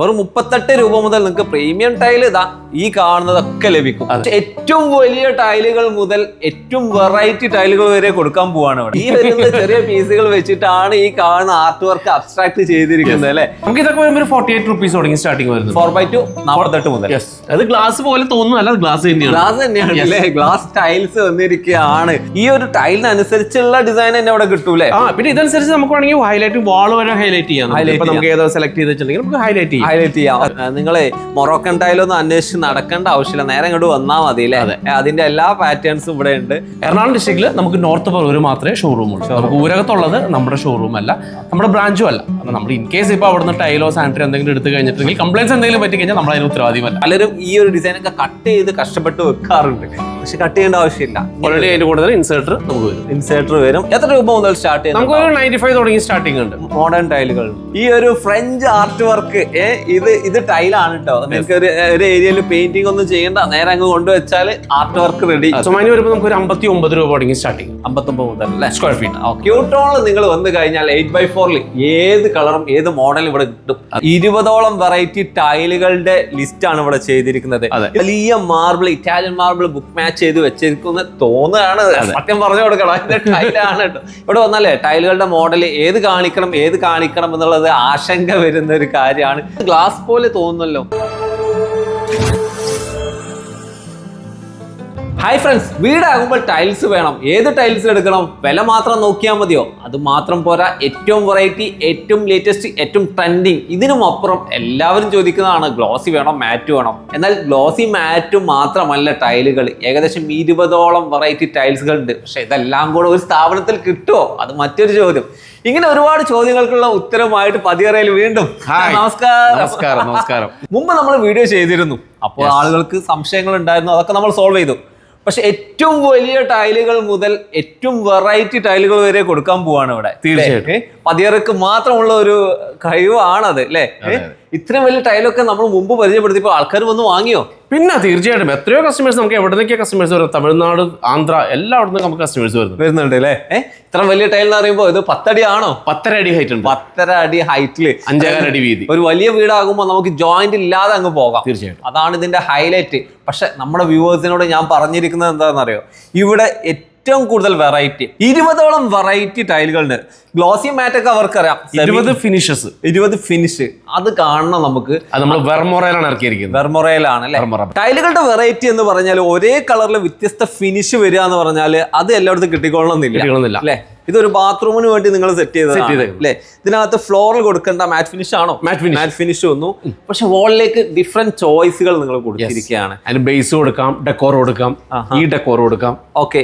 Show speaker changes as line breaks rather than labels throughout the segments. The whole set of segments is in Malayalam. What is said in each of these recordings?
ഒരു 38 രൂപ മുതൽ നിങ്ങൾക്ക് പ്രീമിയം ടൈൽ ഇതാ ഈ കാണുന്നതൊക്കെ ലഭിക്കും. ഏറ്റവും വലിയ ടൈലുകൾ മുതൽ ഏറ്റവും വെറൈറ്റി ടൈലുകൾ വരെ കൊടുക്കാൻ പോവാണ് ഇവിടെ. ഈ വരുന്ന ചെറിയ പീസുകൾ വെച്ചിട്ടാണ് ഈ കാണുന്ന ആർട്ട് വർക്ക് അബ്സ്ട്രാക്ട് ചെയ്തിരിക്കുന്നത് അല്ലെ.
നമുക്ക് ഇതൊക്കെ വരുമ്പോൾ 48 റുപ്പീസ് തുടങ്ങി സ്റ്റാർട്ടിംഗ് വരുന്നത്
4x2 48 മുതൽ.
അത് ഗ്ലാസ് പോലെ തോന്നുന്നല്ല, ഗ്ലാസ് തന്നെയാണ്.
ഗ്ലാസ് തന്നെയാണ് അല്ലേ, ഗ്ലാസ് ടൈൽസ് വന്നിരിക്കുകയാണ്. ഈ ഒരു ടൈലിനനുസരിച്ചുള്ള ഡിസൈൻ തന്നെ ഇവിടെ കിട്ടൂലേ.
പിന്നെ ഇതനുസരിച്ച് നമുക്ക് വേണമെങ്കിൽ ഹൈലൈറ്റ് വാൾ വരെ ഹൈലൈറ്റ് ചെയ്യാം. നമുക്ക് ഏതോ സെലക്ട് ചെയ്തിട്ടുണ്ടെങ്കിൽ നമുക്ക് ഹൈലൈറ്റ്
ചെയ്യാം. നിങ്ങള് മൊറോക്കൻ ടൈലൊന്നും അന്വേഷിച്ച് നടക്കേണ്ട ആവശ്യമില്ല, നേരെ ഇങ്ങോട്ട് വന്നാൽ മതി അല്ലേ. അതിന്റെ എല്ലാ പാറ്റേൺസും ഇവിടെ ഉണ്ട്.
എറണാകുളം ഡിസ്ട്രിക്റ്റിൽ നമുക്ക് നോർത്ത് പറവൂർ മാത്രമേ ഷോറൂം ഉള്ളൂ. നമുക്ക് ഊരകത്തുള്ളത് നമ്മുടെ ഷോറൂം അല്ല, നമ്മുടെ ബ്രാഞ്ചും അല്ല. അപ്പൊ നമ്മൾ ഇൻ കേസ് ഇപ്പൊ അവിടുന്ന് ടൈലോ സാനിറ്ററി എന്തെങ്കിലും എടുത്തു കഴിഞ്ഞിട്ടുണ്ടെങ്കിൽ കംപ്ലൈൻസ് എന്തെങ്കിലും പറ്റി കഴിഞ്ഞാൽ നമ്മൾ അതിന് ഉത്തരവാദിയല്ല.
പലരും ഈ ഒരു ഡിസൈൻ ഒക്കെ കട്ട് ചെയ്ത് കഷ്ടപ്പെട്ട് വെക്കാറുണ്ട്, പക്ഷെ കട്ട് ചെയ്യേണ്ട ആവശ്യമില്ല.
ഓൾറെഡി അതിന്റെ കൂടെ ഇൻസേർട്ടർ നമുക്ക് വരും.
ഇൻസേർട്ടർ വരും. എത്ര രൂപ മുതൽ സ്റ്റാർട്ട് ചെയ്യും?
നമുക്ക് 95 തുടങ്ങി സ്റ്റാർട്ടിംഗ് ഉണ്ട്.
മോഡേൺ ടൈലുകൾ. ഈ ഒരു ഫ്രഞ്ച് ആർട്ട് വർക്ക് ഇത് ടൈലാണ് കേട്ടോ. നിങ്ങൾക്ക് ഒരു ഏരിയയിൽ പെയിന്റിംഗ് ഒന്നും ചെയ്യേണ്ട, നേരെ അങ്ങ് കൊണ്ടുവച്ചാൽ ആർട്ട് വർക്ക് റെഡി.
സൊമാനി വരുമ്പോൾ നമുക്ക് 59 രൂപ തുടങ്ങി സ്റ്റാർട്ടിംഗ്.
59 മുതൽ അല്ലേ,
സ്ക്വയർ ഫീറ്റ്.
ക്യൂട്ടോണിൽ നിങ്ങൾ വന്നു കഴിഞ്ഞാൽ 8x4 ഏത് കളറും ഏത് മോഡലും ഇവിടെ കിട്ടും. 20ഓളം വെറൈറ്റി ടൈലുകളുടെ ലിസ്റ്റ് ആണ് ഇവിടെ ചെയ്തിരിക്കുന്നത്. വലിയ marble, Italian marble book match ചെയ്ത് വെച്ചിരിക്കുന്ന തോന്നുകയാണ്. സത്യം പറഞ്ഞു കൊടുക്കണം, അതിന്റെ ടൈലാണ് കേട്ടോ. ഇവിടെ വന്നാലേ ടൈലുകളുടെ മോഡൽ ഏത് കാണിക്കണം എന്നുള്ളത് ആശങ്ക വരുന്ന ഒരു കാര്യമാണ്. ഗ്ലാസ് പോലെ തോന്നുന്നല്ലോ. ഹായ് ഫ്രണ്ട്സ്, വീടാകുമ്പോൾ ടൈൽസ് വേണം. ഏത് ടൈൽസ് എടുക്കണം? വില മാത്രം നോക്കിയാൽ മതിയോ? അത് മാത്രം പോരാ, ഏറ്റവും വെറൈറ്റി, ഏറ്റവും ലേറ്റസ്റ്റ്, ഏറ്റവും ട്രെൻഡിങ്. ഇതിനും അപ്പുറം എല്ലാവരും ചോദിക്കുന്നതാണ് ഗ്ലോസി വേണം, മാറ്റ് വേണം. എന്നാൽ ഗ്ലോസി മാറ്റും മാത്രമല്ല ടൈലുകൾ, ഏകദേശം 20ഓളം വെറൈറ്റി ടൈൽസുകൾ ഉണ്ട്. പക്ഷെ ഇതെല്ലാം കൂടെ ഒരു സ്ഥാപനത്തിൽ കിട്ടുമോ? അത് മറ്റൊരു ചോദ്യം. ഇങ്ങനെ ഒരുപാട് ചോദ്യങ്ങൾക്കുള്ള ഉത്തരമായിട്ട് പതിയറയിൽ വീണ്ടും നമസ്കാരം. മുമ്പ് നമ്മൾ വീഡിയോ ചെയ്തിരുന്നു, അപ്പോൾ ആളുകൾക്ക് സംശയങ്ങൾ ഉണ്ടായിരുന്നു, അതൊക്കെ നമ്മൾ സോൾവ് ചെയ്തു. പക്ഷെ ഏറ്റവും വലിയ ടൈലുകൾ മുതൽ ഏറ്റവും വെറൈറ്റി ടൈലുകൾ വരെ കൊടുക്കാൻ പോവാണ് ഇവിടെ. തീർച്ചയായിട്ടും പതിയർക്ക് മാത്രമുള്ള ഒരു കഴിവാണത് അല്ലേ. ഇത്രയും വലിയ ടൈലൊക്കെ നമ്മൾ മുമ്പ് പരിചയപ്പെടുത്തിയപ്പോൾ ആൾക്കാർ വന്ന് വാങ്ങിയോ?
പിന്നെ തീർച്ചയായിട്ടും എത്രയോ കസ്റ്റമേഴ്സ്, നമുക്ക് എവിടെ നിന്നൊക്കെ കസ്റ്റമേഴ്സ് വരും, തമിഴ്നാട്, ആന്ധ്ര, എല്ലായിടത്തും നമുക്ക് കസ്റ്റമേഴ്സ്
വരുന്നുണ്ട് അല്ലേ. ഇത്ര വലിയ ടൈൽ എന്ന് പറയുമ്പോൾ ഇത് 10 അടി ആണോ?
10.5 അടി ഹൈറ്റ് ഉണ്ട്.
10.5 അടി ഹൈറ്റില്
5.5 അടി വീതി.
ഒരു വലിയ വീടാകുമ്പോൾ നമുക്ക് ജോയിന്റ് ഇല്ലാതെ അങ്ങ് പോകാം.
തീർച്ചയായിട്ടും
അതാണ് ഇതിന്റെ ഹൈലൈറ്റ്. പക്ഷെ നമ്മുടെ വ്യൂവേഴ്സിനോട് ഞാൻ പറഞ്ഞിരിക്കുന്നത് എന്താണെന്നറിയോ, ഇവിടെ ഏറ്റവും കൂടുതൽ വെറൈറ്റി 20ഓളം വെറൈറ്റി ടൈലുകളുണ്ട്. ഗ്ലോസി മാറ്റൊക്കെ അവർക്കറിയാം.
20 ഫിനിഷസ്,
20 ഫിനിഷ്. അത് കാണണം നമുക്ക്.
അത് നമ്മൾ വെർമോറയിലാണ് ഇറക്കിയിരിക്കുന്നത്.
വെർമോറയിലാണ് അല്ലെ. ടൈലുകളുടെ വെറൈറ്റി എന്ന് പറഞ്ഞാൽ ഒരേ കളറിൽ വ്യത്യസ്ത ഫിനിഷ് വരിക എന്ന് പറഞ്ഞാൽ അത് എല്ലായിടത്തും കിട്ടിക്കൊള്ളണമെന്നില്ല അല്ലെ. ഇതൊരു ബാത്റൂമിന് വേണ്ടി നിങ്ങൾ സെറ്റ് ചെയ്തത് അല്ലേ. ഇതിനകത്ത് ഫ്ലോറിൽ കൊടുക്കേണ്ട മാറ്റ് ഫിനിഷ് ആണോ? മാറ്റ് ഫിനിഷ് വന്നു. പക്ഷെ വാളിലേക്ക് ഡിഫറെന്റ് ചോയ്സുകൾ നിങ്ങൾ കൊടുത്തിരിക്കുകയാണ്.
അതിന് ബേസ് കൊടുക്കാം, ഡെക്കോർ കൊടുക്കാം, ഈ ഡെക്കോർ കൊടുക്കാം.
ഓക്കെ,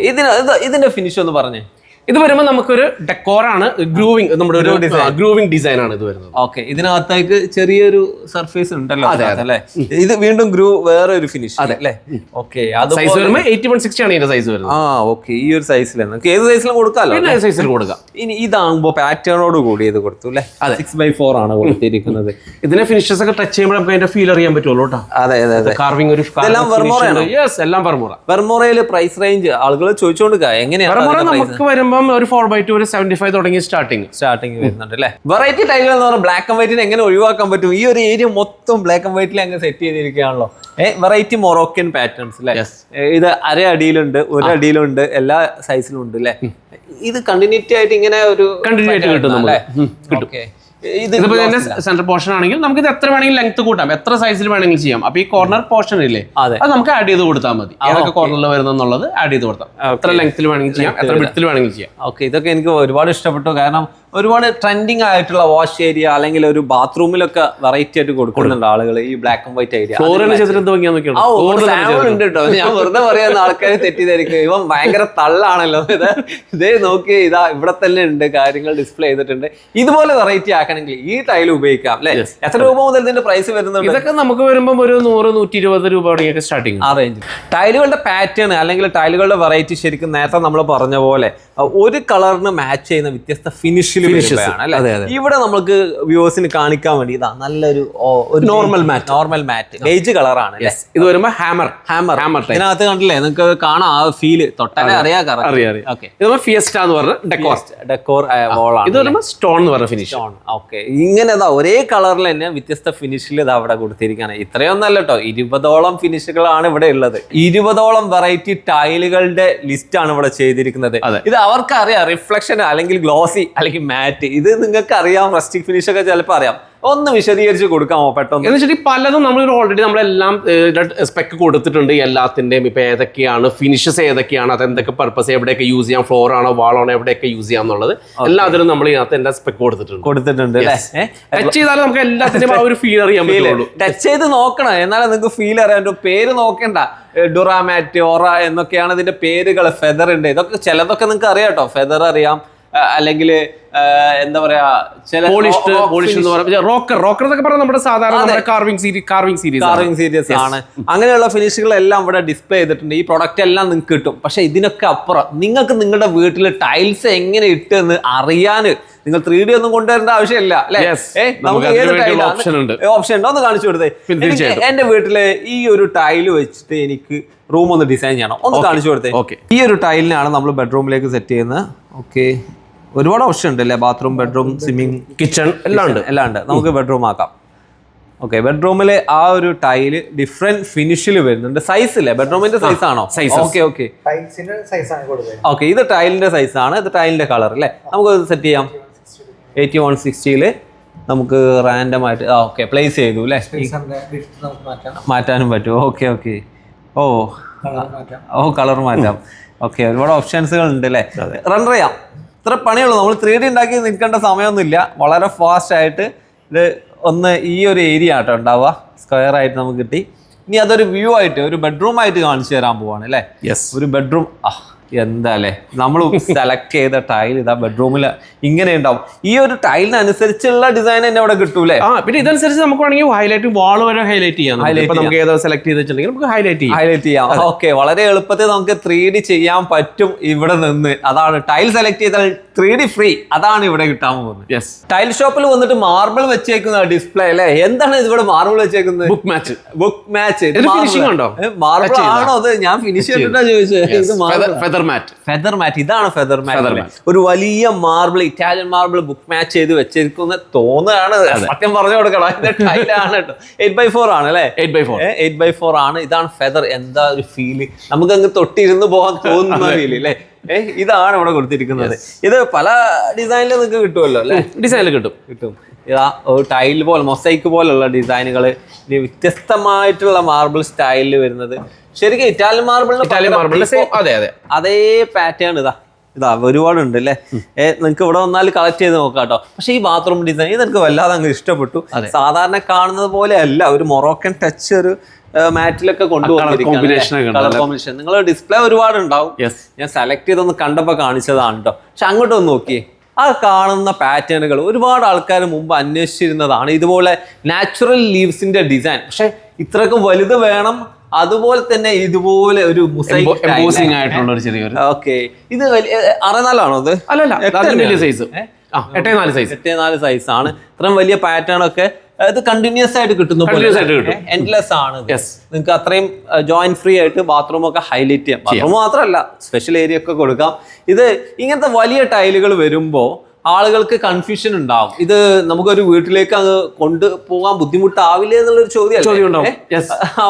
ഇതിന്റെ ഫിനിഷ് ഒന്ന് പറഞ്ഞേ.
ഇത് വരുമ്പോൾ നമുക്കൊരു ഡെക്കോറാണ്, ഗ്രൂവിംഗ്, നമ്മുടെ ഒരു ഗ്രൂവിംഗ് ഡിസൈൻ ആണ് ഇത് വരുന്നത്.
ഓക്കെ, ഇതിനകത്തേക്ക് ചെറിയൊരു സർഫേസ് ഉണ്ടല്ലോ അല്ലേ. ഇത് വീണ്ടും വേറെ ഒരു ഫിനിഷ് അല്ലേ. ഓക്കെ,
സൈസ് വരുമ്പോൾ 8160 ആണ് ഇതിന്റെ സൈസ് വരുന്നത്.
ഓക്കെ, ഈ ഒരു സൈസിൽ നമുക്ക് ഏത് സൈസിലും കൊടുക്കാമല്ലോ.
സൈസിൽ കൊടുക്കാം.
ഇനി ഇതാകുമ്പോ പാറ്റേണോട് കൂടി ഇത് കൊടുത്തു അല്ലേ. 6x4 ആണ് കൊടുത്തിരിക്കുന്നത്.
ഇതിന്റെ ഫിനിഷസ് ഒക്കെ ടച്ച് ചെയ്യുമ്പോൾ നമുക്ക് അതിന്റെ ഫീൽ അറിയാൻ പറ്റുള്ളൂ കേട്ടോ.
അതെ,
കാർവിംഗ് ഒരു
എല്ലാം വെർമോറയാണ്.
എല്ലാം വെർമോറ.
വെർമോറയില് പ്രൈസ് റേഞ്ച് ആളുകൾ ചോദിച്ചുകൊടുക്കുക എങ്ങനെയാണ്?
നമുക്ക് വരുമ്പോൾ ഒരു 4x2 ഒരു 75 തുടങ്ങി സ്റ്റാർട്ടിങ്
വരുന്നുണ്ട് അല്ലേ. വെറൈറ്റി ടൈലുകൾ എന്ന് പറഞ്ഞാൽ ബ്ലാക്ക് ആൻഡ് വൈറ്റിന് എങ്ങനെ ഒഴിവാക്കാൻ പറ്റും? ഈ ഒരു ഏരിയ മൊത്തം ബ്ലാക്ക് ആൻഡ് വൈറ്റിൽ അങ്ങ് സെറ്റ് ചെയ്തിരിക്കുകയാണല്ലോ. വെറൈറ്റി മൊറോക്കൻ പാറ്റേൺസ് അല്ലേ. ഇത് അര അടിയിലുണ്ട്, ഒരു അടിയിലുണ്ട്, എല്ലാ സൈസിലും ഉണ്ട് അല്ലേ. ഇത് കണ്ടിന്യൂറ്റി ആയിട്ട് ഇങ്ങനെ ഒരു
കണ്ടിന്യൂറ്റി കിട്ടും അല്ലേ. ഇതിപ്പോ തന്നെ സെന്റർ പോർഷൻ ആണെങ്കിൽ നമുക്ക് ഇത് എത്ര വേണമെങ്കിലും ലെങ്ത് കൂട്ടാം, എത്ര സൈസിൽ വേണമെങ്കിലും ചെയ്യാം. അപ്പൊ ഈ കോർണർ പോർഷൻ ഇല്ലേ, അത് നമുക്ക് ആഡ് ചെയ്ത് കൊടുത്താൽ മതി. ഏതൊക്കെ കോർണറിൽ വരുന്നുള്ളത് ആഡ് ചെയ്ത് കൊടുത്താം. എത്ര ലെങ്ത്തിൽ വേണമെങ്കിൽ ചെയ്യാം, എത്ര വിഡ്ത്തിൽ വേണമെങ്കിലും ചെയ്യാം.
ഓക്കെ, ഇതൊക്കെ എനിക്ക് ഒരുപാട് ഇഷ്ടപ്പെട്ടു. കാരണം ഒരുപാട് ട്രെൻഡിങ് ആയിട്ടുള്ള വാഷ് ഏരിയ അല്ലെങ്കിൽ ഒരു ബാത്റൂമിലൊക്കെ വെറൈറ്റി ആയിട്ട് കൊടുക്കുന്നുണ്ട് ആളുകൾ ഈ ബ്ലാക്ക് ആൻഡ് വൈറ്റ് ഏരിയ. ഉണ്ട് കേട്ടോ, ഞാൻ വെറുതെ പറയാൻ ആൾക്കാർ തെറ്റിദ്ധരിക്കും. ഇവൻ ഭയങ്കര തള്ളാണല്ലോ. ഇതേ നോക്കി, ഇതാ ഇവിടെ തന്നെ ഉണ്ട് കാര്യങ്ങൾ ഡിസ്പ്ലേ ചെയ്തിട്ടുണ്ട്. ഇതുപോലെ വെറൈറ്റി ആക്കണമെങ്കിൽ ഈ ടൈൽ ഉപയോഗിക്കാം അല്ലെ. എത്ര രൂപ മുതൽ ഇതിന്റെ പ്രൈസ് വരുന്നുണ്ട്?
ഇതൊക്കെ നമുക്ക് വരുമ്പോൾ ഒരു 100-120 രൂപ തുടങ്ങിയൊക്കെ സ്റ്റാർട്ടിങ്
ആ റേഞ്ച്. ടൈലുകളുടെ പാറ്റേൺ അല്ലെങ്കിൽ ടൈലുകളുടെ വെറൈറ്റി ശരിക്കും നേരത്തെ നമ്മൾ പറഞ്ഞ പോലെ ഒരു കളറിന് മാച്ച് ചെയ്യുന്ന വ്യത്യസ്ത ഫിനിഷിൽ ഇവിടെ നമുക്ക് വ്യൂവേഴ്സിന് കാണിക്കാൻ വേണ്ടി ഇതാ നല്ലൊരു നോർമൽ മാറ്റ് ബേജ് കളറാണ്.
ഇത് വരുമ്പോ ഹാമർ
ഇതിനകത്ത് കണ്ടില്ലേ നിങ്ങൾക്ക് കാണാം ആ ഫീല് തൊട്ടാലേ അറിയാം.
ഇത് ഫിയസ്റ്റ എന്ന് പറഞ്ഞ
ഡെക്കോർ വോളാണ്.
ഇത് വരുമ്പോ സ്റ്റോൺ എന്ന് പറഞ്ഞ ഫിനിഷ്.
ഓക്കെ, ഇങ്ങനെ ഒരേ കളറിൽ തന്നെ വ്യത്യസ്ത ഫിനിഷിൽ ഇത് അവിടെ കൊടുത്തിരിക്കുകയാണ്. ഇത്രയൊന്നും അല്ല കേട്ടോ, 20ഓളം ഫിനിഷുകളാണ് ഇവിടെ ഉള്ളത്. 20ഓളം വെറൈറ്റി ടൈലുകളുടെ ലിസ്റ്റ് ആണ് ഇവിടെ ചെയ്തിരിക്കുന്നത്. ഇത് അവർക്ക് അറിയാം, റിഫ്ലക്ഷൻ അല്ലെങ്കിൽ ഗ്ലോസി അല്ലെങ്കിൽ മാറ്റ്, ഇത് നിങ്ങൾക്ക് അറിയാം. റസ്റ്റിക് ഫിനിഷ് ഒക്കെ ചിലപ്പോൾ അറിയാം. ഒന്ന് വിശദീകരിച്ച് കൊടുക്കാമോ പെട്ടെന്ന്?
എന്ന് വെച്ചിട്ട് പലതും നമ്മൾ ഓൾറെഡി നമ്മളെല്ലാം സ്പെക്ക് കൊടുത്തിട്ടുണ്ട് എല്ലാത്തിന്റെയും. ഇപ്പൊ ഏതൊക്കെയാണ് ഫിനിഷസ്, ഏതൊക്കെയാണ്, അത് എന്തൊക്കെ പർപ്പസ്, എവിടെയൊക്കെ യൂസ് ചെയ്യാം, ഫ്ലോർ ആണോ വാൾ ആണോ എവിടെയൊക്കെ യൂസ് ചെയ്യാം എന്നുള്ളത് എല്ലാത്തിനും നമ്മൾ ഇതിനകത്ത് എല്ലാ സ്പെക്ക് കൊടുത്തിട്ടുണ്ട്. ടച്ച് ചെയ്താലും നമുക്ക് എല്ലാത്തിനും ആ ഒരു ഫീൽ അറിയാൻ പറ്റുള്ളൂ.
ടച്ച് ചെയ്ത് നോക്കണം, എന്നാലും നിങ്ങൾക്ക് ഫീൽ അറിയാം. പേര് നോക്കണ്ട, ഡുറാമാറ്റ്, ഒറ എന്നൊക്കെയാണ് ഇതിന്റെ പേരുകൾ. ഫെദർ ഉണ്ട്, ഇതൊക്കെ ചിലതൊക്കെ നിങ്ങൾക്ക് അറിയാം കേട്ടോ. ഫെദർ അറിയാം, അല്ലെങ്കിൽ എന്താ പറയാ,
പോളിഷ് എന്ന് പറയുന്നത് റോക്കർ എന്നൊക്കെ പറഞ്ഞാൽ നമ്മുടെ സാധാരണ കാർവിംഗ് സീരീസ്
ആണ്. അങ്ങനെയുള്ള ഫിനിഷുകളെല്ലാം ഇവിടെ ഡിസ്പ്ലേ ചെയ്തിട്ടുണ്ട്. ഈ പ്രൊഡക്റ്റ് എല്ലാം നിങ്ങൾക്ക് കിട്ടും. പക്ഷെ ഇതിനൊക്കെ അപ്പുറം നിങ്ങൾക്ക് നിങ്ങളുടെ വീട്ടിൽ ടൈൽസ് എങ്ങനെ ഇട്ടെന്ന് അറിയാൻ നിങ്ങൾ 3D ഒന്നും കൊണ്ടുവരേണ്ട ആവശ്യമില്ല അല്ലെ? നമുക്ക് ഓപ്ഷൻ ഉണ്ട്, ഒന്ന് കാണിച്ചു കൊടുത്തേ. എന്റെ വീട്ടില് ഈ ഒരു ടൈല് വെച്ചിട്ട് എനിക്ക് റൂം ഒന്ന് ഡിസൈൻ ചെയ്യണം, ഒന്ന് കാണിച്ചു കൊടുത്തേ. ഈ ഒരു ടൈലിനാണ് നമ്മൾ ബെഡ്റൂമിലേക്ക് സെറ്റ് ചെയ്യുന്നത്. ഓക്കെ, ഒരുപാട് ഓപ്ഷൻ ഉണ്ട് അല്ലേ? ബാത്റൂം, ബെഡ്റൂം, സ്വിമ്മിങ്, കിച്ചൺ എല്ലാം ഉണ്ട്. നമുക്ക് ബെഡ്റൂം ആക്കാം. ഓക്കെ, ബെഡ്റൂമില് ആ ഒരു ടൈല് ഡിഫറെന്റ് ഫിനിഷിൽ വരുന്നുണ്ട്. സൈസ് ഇല്ലേ, ബെഡ്റൂമിന്റെ സൈസ് ആണോ? ഓക്കെ, ഇത് ടൈലിന്റെ സൈസ് ആണ്, ഇത് ടൈലിന്റെ കളർ അല്ലേ? നമുക്ക് സെറ്റ് ചെയ്യാം. 8160 നമുക്ക് റാൻഡം ആയിട്ട് പ്ലേസ് ചെയ്തു അല്ലേ? മാറ്റാനും പറ്റും. ഓക്കെ, കളർ മാറ്റാം. ഓക്കെ, ഒരുപാട് ഓപ്ഷൻസുകൾ ഉണ്ട് അല്ലേ? റണ്ടർ ചെയ്യാം, ഇത്ര പണിയുള്ളൂ. നമ്മൾ 3D ഉണ്ടാക്കി നിൽക്കേണ്ട സമയമൊന്നുമില്ല. വളരെ ഫാസ്റ്റ് ആയിട്ട് ഇത് ഒന്ന് ഈ ഒരു ഏരിയ ആട്ടോ ഉണ്ടാവുക, സ്ക്വയർ ആയിട്ട് നമുക്ക് കിട്ടി. ഇനി അതൊരു വ്യൂ ആയിട്ട് ഒരു ബെഡ്റൂം ആയിട്ട് കാണിച്ചു തരാൻ പോവാണ് അല്ലേ? ഒരു ബെഡ്റൂം എന്താ അല്ലേ, നമ്മൾ സെലക്ട് ചെയ്ത ടൈൽ ഇതാ ബെഡ്റൂമിൽ ഇങ്ങനെ ഉണ്ടാവും. ഈ ഒരു ടൈലിനനുസരിച്ചുള്ള ഡിസൈൻ തന്നെ അവിടെ കിട്ടൂലേ?
പിന്നെ ഇതനുസരിച്ച് നമുക്ക് വേണമെങ്കിൽ ഹൈലൈറ്റ് വാൾ വരെ ഹൈലൈറ്റ് ചെയ്യാം. നമുക്ക് ഏതോ സെലക്ട് ചെയ്തിട്ടുണ്ടെങ്കിൽ നമുക്ക് ഹൈലൈറ്റ് ചെയ്യാം.
ഓക്കെ, വളരെ എളുപ്പത്തിൽ നമുക്ക് 3D ചെയ്യാൻ പറ്റും ഇവിടെ നിന്ന്. അതാണ് ടൈൽ സെലക്ട് ചെയ്താൽ 3D ഫ്രീ, അതാണ് ഇവിടെ കിട്ടാൻ പോകുന്നത്. ടൈൽ ഷോപ്പിൽ വന്നിട്ട് മാർബിൾ വെച്ചേക്കുന്ന ഡിസ്പ്ലേ അല്ലേ? എന്താണ് ഇവിടെ മാർബിൾ വെച്ചേക്കുന്നത്?
ബുക്ക് മാച്ച്
ഫിനിഷിംഗ് ഉണ്ടോ? മാർബിൾ ആണോ അത്? ഞാൻ ഫിനിഷ് ചെയ്തിട്ടാ ചോദിച്ചത്. ഫെദർ മാറ്റ്, ഇതാണ് ഫെദർ മാറ്റ്. ഒരു വലിയ marble, Italian marble book match ചെയ്ത് വെച്ചിരിക്കുന്ന തോന്നുകയാണ്. സത്യം പറഞ്ഞു കൊടുക്കണം, ഇതിന്റെ ടൈലാണ് കേട്ടോ. 8x4 ആണ് അല്ലേ? 8x4 ആണ്. ഇതാണ് ഫെദർ. എന്താ ഒരു ഫീല്, നമുക്ക് അങ്ങ് തൊട്ടിരുന്ന് പോകാൻ തോന്നുന്ന ഫീല് അല്ലേ? ഇതാണ് ഇവിടെ കൊടുത്തിരിക്കുന്നത്. ഇത് പല ഡിസൈനിൽ നിങ്ങൾക്ക് കിട്ടുമല്ലോ അല്ലെ?
ഡിസൈനിൽ കിട്ടും.
ഇതാ ടൈൽ പോലെ, മൊസൈക്ക് പോലുള്ള ഡിസൈനുകൾ, വ്യത്യസ്തമായിട്ടുള്ള മാർബിൾ സ്റ്റൈലിൽ വരുന്നത്. ശരിക്കും ഇറ്റാലിയൻ മാർബിളിന്റെ അതേ പാറ്റേൺ ഇതാ ഒരുപാടുണ്ട് അല്ലേ? നിങ്ങൾക്ക് ഇവിടെ വന്നാൽ കളക്ട് ചെയ്ത് നോക്കാം കേട്ടോ. പക്ഷെ ഈ ബാത്റൂം ഡിസൈൻ ഇതെനിക്ക് വല്ലാതെ അങ്ങ് ഇഷ്ടപ്പെട്ടു. സാധാരണ കാണുന്നത് പോലെ അല്ല, ഒരു മൊറോക്കൻ ടച്ച് ഒരു മാറ്റിലൊക്കെ കൊണ്ടുപോകും. നിങ്ങൾ ഡിസ്പ്ലേ ഒരുപാട് ഉണ്ടാവും. ഞാൻ സെലക്ട് ചെയ്തൊന്ന് കണ്ടപ്പോൾ കാണിച്ചതാണ് കേട്ടോ. പക്ഷെ അങ്ങോട്ട് ഒന്ന് നോക്കിയേ, ആ കാണുന്ന പാറ്റേണുകൾ ഒരുപാട് ആൾക്കാർ മുമ്പ് അന്വേഷിച്ചിരുന്നതാണ്. ഇതുപോലെ നാച്ചുറൽ ലീവ്സിന്റെ ഡിസൈൻ, പക്ഷെ ഇത്രക്കും വലുത് വേണം. അതുപോലെ തന്നെ ഇതുപോലെ ഒരു
ആയിട്ടുള്ള ഒരു ചെറിയൊരു.
ഓക്കെ, ഇത് 64 ആണോ? അത്
അല്ലല്ല, 8.4
സൈസ് ആണ്. ഇത്രയും വലിയ പാറ്റേൺ ഒക്കെ ഇത് കണ്ടിന്യൂസ് ആയിട്ട് കിട്ടുന്നു, എൻഡ്ലെസ് ആണ്. നിങ്ങൾക്ക് അത്രയും ജോയിന്റ് ഫ്രീ ആയിട്ട് ബാത്റൂം ഒക്കെ ഹൈലൈറ്റ് ചെയ്യാം. ബാത്റൂം മാത്രമല്ല, സ്പെഷ്യൽ ഏരിയ ഒക്കെ കൊടുക്കാം. ഇത് ഇങ്ങനത്തെ വലിയ ടൈലുകൾ വരുമ്പോൾ ആളുകൾക്ക് കൺഫ്യൂഷൻ ഉണ്ടാവും. ഇത് നമുക്കൊരു വീട്ടിലേക്ക് അങ്ങ് കൊണ്ടുപോകാൻ ബുദ്ധിമുട്ടാവില്ലേ എന്നുള്ളൊരു ചോദ്യം
ഉണ്ടാവും.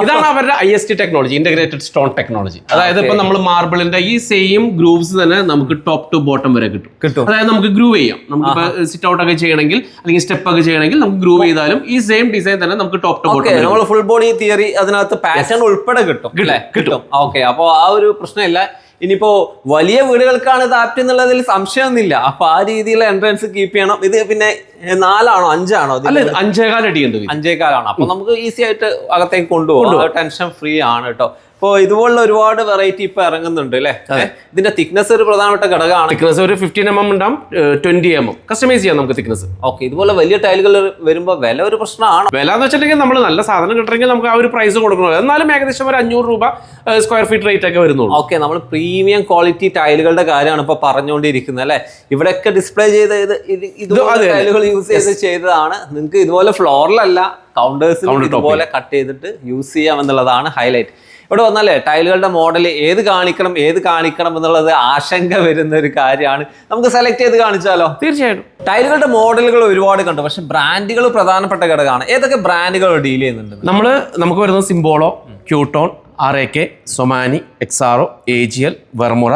ഇതാണ് അവരുടെ IST technology, integrated stone technology. അതായത് ഇപ്പൊ നമ്മൾ മാർബിളിന്റെ ഈ സെയിം ഗ്രൂവ്സ് തന്നെ നമുക്ക് ടോപ്പ് ടു ബോട്ടം വരെ കിട്ടും. അതായത് നമുക്ക് ഗ്രൂവ് ചെയ്യാം. നമുക്ക് സിറ്റ് ഔട്ട് ഒക്കെ ചെയ്യണമെങ്കിൽ അല്ലെങ്കിൽ സ്റ്റെപ്പ് ഒക്കെ ചെയ്യണമെങ്കിൽ നമുക്ക് ഗ്രൂവ് ചെയ്താലും ഈ സെയിം ഡിസൈൻ തന്നെ നമുക്ക് ടോപ്പ് ടു ബോട്ടം.
നമ്മൾ ഫുൾ ബോഡി തിയറി അതിനകത്ത് പാറ്റേൺ ഉൾപ്പെടെ കിട്ടും. ഓക്കെ, അപ്പോൾ ആ ഒരു പ്രശ്നമില്ല. ഇനിയിപ്പോ വലിയ വീടുകൾക്കാണ് ഇത് ആപ്റ്റ് എന്നുള്ളതിൽ സംശയമൊന്നുമില്ല. അപ്പൊ ആ രീതിയിലുള്ള എൻട്രൻസ് കീപ്പ് ചെയ്യണം. ഇത് പിന്നെ 4 ആണോ 5 ആണോ?
5.25 അടി ഉണ്ട്.
5.25 ആണ്. അപ്പൊ നമുക്ക് ഈസി ആയിട്ട് അകത്തേക്ക് കൊണ്ടുപോകാം. ടെൻഷൻ ഫ്രീ ആണ് കേട്ടോ. ഇപ്പൊ ഇതുപോലുള്ള ഒരുപാട് വെറൈറ്റി ഇപ്പൊ ഇറങ്ങുന്നുണ്ട് അല്ലെ. ഇതിന്റെ തിക്നെസ് ഒരു പ്രധാനപ്പെട്ട ഘടകമാണ്.
തിക്നെസ് ഒരു 15 mm ഉണ്ടാവും, 20 mm കസ്റ്റമൈസ് ചെയ്യാം നമുക്ക് തിക്നെസ്.
ഓക്കെ, ഇതുപോലെ വലിയ ടൈലുകൾ വരുമ്പോൾ വില ഒരു പ്രശ്നമാണ്.
വില എന്ന് വെച്ചിട്ടുണ്ടെങ്കിൽ നമ്മൾ നല്ല സാധനം കിട്ടണമെങ്കിൽ നമുക്ക് ആ ഒരു പ്രൈസ് കൊടുക്കണം. എന്നാലും ഏകദേശം ഒരു 500 രൂപ സ്ക്വയർ ഫീറ്റ് റേറ്റ് ഒക്കെ വരുന്നുള്ളൂ.
ഓക്കെ, നമ്മൾ പ്രീമിയം ക്വാളിറ്റി ടൈലുകളുടെ കാര്യമാണ് ഇപ്പൊ പറഞ്ഞുകൊണ്ടിരിക്കുന്നത് അല്ലെ. ഇവിടെയൊക്കെ ഡിസ്പ്ലേ ചെയ്ത് ഇതുപോലെ ടൈലുകൾ യൂസ് ചെയ്തതാണ്. നിങ്ങൾക്ക് ഇതുപോലെ ഫ്ലോറിലല്ല, കൗണ്ടേഴ്സിൽ ഇതുപോലെ കട്ട് ചെയ്തിട്ട് യൂസ് ചെയ്യാം എന്നുള്ളതാണ് ഹൈലൈറ്റ്. ഇവിടെ വന്നാലേ ടൈലുകളുടെ മോഡൽ ഏത് കാണിക്കണം എന്നുള്ളത് ആശങ്ക വരുന്ന ഒരു കാര്യമാണ്. നമുക്ക് സെലക്ട് ചെയ്ത് കാണിച്ചാലോ?
തീർച്ചയായിട്ടും.
ടൈലുകളുടെ മോഡലുകൾ ഒരുപാട് കണ്ടു, പക്ഷെ ബ്രാൻഡുകൾ പ്രധാനപ്പെട്ട ഘടകമാണ്. ഏതൊക്കെ ബ്രാൻഡുകൾ ഡീൽ ചെയ്യുന്നുണ്ട്?
നമുക്ക് വരുന്നത് സിംബോളോ, ക്യൂട്ടോൺ, RAK, സൊമാനി, എക്സാറോ, AGL, വെർമുറ,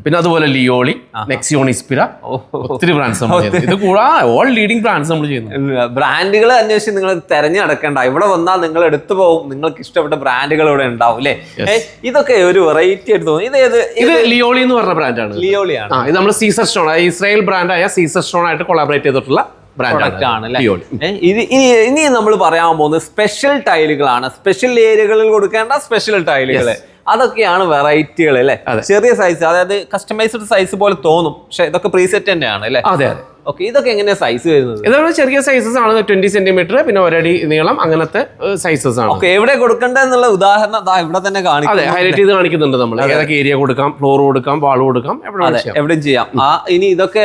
പിന്നെ അതുപോലെ ലിയോളി, നെക്സിയോൺ, ഇസ്പിര, ഒത്തിരി ബ്രാൻഡ്സ് ഇത് കൂടാതെ ഓൾ ലീഡിംഗ് ബ്രാൻഡ്സ് നമ്മൾ ചെയ്യുന്നു.
ബ്രാൻഡുകൾ അന്വേഷിച്ച് നിങ്ങൾ തെരഞ്ഞെടുക്കേണ്ട, ഇവിടെ വന്നാൽ നിങ്ങൾ എടുത്തു പോകും. നിങ്ങൾക്ക് ഇഷ്ടപ്പെട്ട ബ്രാൻഡുകൾ ഇവിടെ ഉണ്ടാവും അല്ലേ. ഇതൊക്കെ ഒരു വെറൈറ്റി ആയിട്ട് തോന്നി.
ഇത് ലിയോളി എന്ന് പറഞ്ഞ ബ്രാൻഡാണ്.
ലിയോളിയാണ്.
ഇത് നമ്മൾ സീസർ സ്റ്റോൺ, ഇസ്രായേൽ ബ്രാൻഡായ സീസർ സ്റ്റോൺ ആയിട്ട് കൊളാബറേറ്റ് ചെയ്തിട്ടുള്ള
പ്രൊഡക്റ്റ് ആണ് അല്ലേ. ഇനി നമ്മൾ പറയാൻ പോകുന്നത് സ്പെഷ്യൽ ടൈലുകളാണ്. സ്പെഷ്യൽ ഏരിയകളിൽ കൊടുക്കേണ്ട സ്പെഷ്യൽ ടൈലുകൾ, അതൊക്കെയാണ് വെറൈറ്റികൾ അല്ലേ. ചെറിയ സൈസ്, അതായത് കസ്റ്റമൈസ്ഡ് സൈസ് പോലെ തോന്നും, പക്ഷെ ഇതൊക്കെ പ്രീസെറ്റ് തന്നെയാണ് അല്ലേ.
അതെ.
ഓക്കെ, ഇതൊക്കെ എങ്ങനെയാ സൈസ് വരുന്നത്?
ഇതൊക്കെ ചെറിയ സൈസസ് ആണ്, 20 സെന്റിമീറ്റർ, പിന്നെ 1 അടി നീളം, അങ്ങനത്തെ സൈസസ് ആണ്.
ഓക്കെ, എവിടെ കൊടുക്കേണ്ടതെന്നുള്ള ഉദാഹരണം ഇവിടെ തന്നെ കാണിക്കും.
അതെ, ഹൈലൈറ്റ് ചെയ്ത് കാണിക്കുന്നുണ്ട് നമ്മൾ. ഏതൊക്കെ ഏരിയ കൊടുക്കാം, ഫ്ലോർ കൊടുക്കാം, വാൾ കൊടുക്കാം,
എവിടെയും ചെയ്യാം. ഇനി ഇതൊക്കെ